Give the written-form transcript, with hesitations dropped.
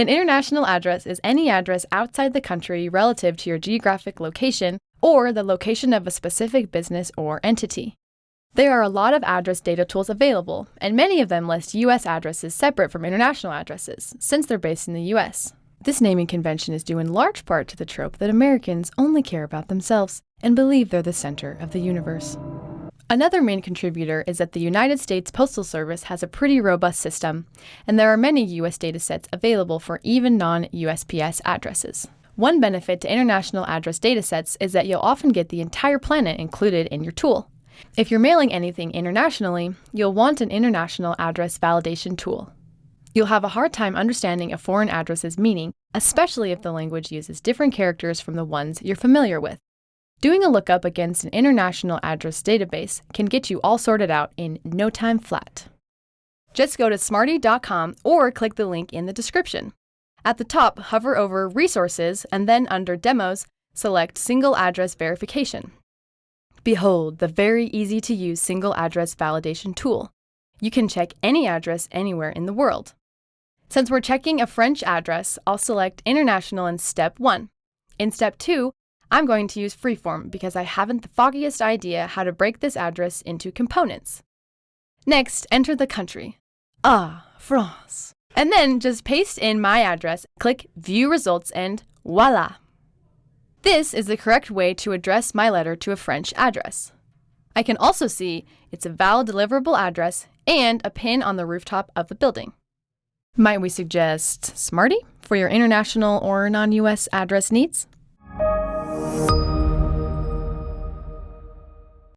An international address is any address outside the country relative to your geographic location or the location of a specific business or entity. There are a lot of address data tools available, and many of them list U.S. addresses separate from international addresses, since they're based in the U.S. This naming convention is due in large part to the trope that Americans only care about themselves and believe they're the center of the universe. Another main contributor is that the United States Postal Service has a pretty robust system, and there are many U.S. datasets available for even non-USPS addresses. One benefit to international address datasets is that you'll often get the entire planet included in your tool. If you're mailing anything internationally, you'll want an international address validation tool. You'll have a hard time understanding a foreign address's meaning, especially if the language uses different characters from the ones you're familiar with. Doing a lookup against an international address database can get you all sorted out in no time flat. Just go to smarty.com or click the link in the description. At the top, hover over Resources and then under Demos, select Single Address Verification. Behold the very easy-to-use single address validation tool. You can check any address anywhere in the world. Since we're checking a French address, I'll select International in Step 1. In Step 2, I'm going to use Freeform because I haven't the foggiest idea how to break this address into components. Next, enter the country. France. And then just paste in my address, click View Results, and voila! This is the correct way to address my letter to a French address. I can also see it's a valid deliverable address and a pin on the rooftop of the building. Might we suggest Smarty for your international or non-US address needs?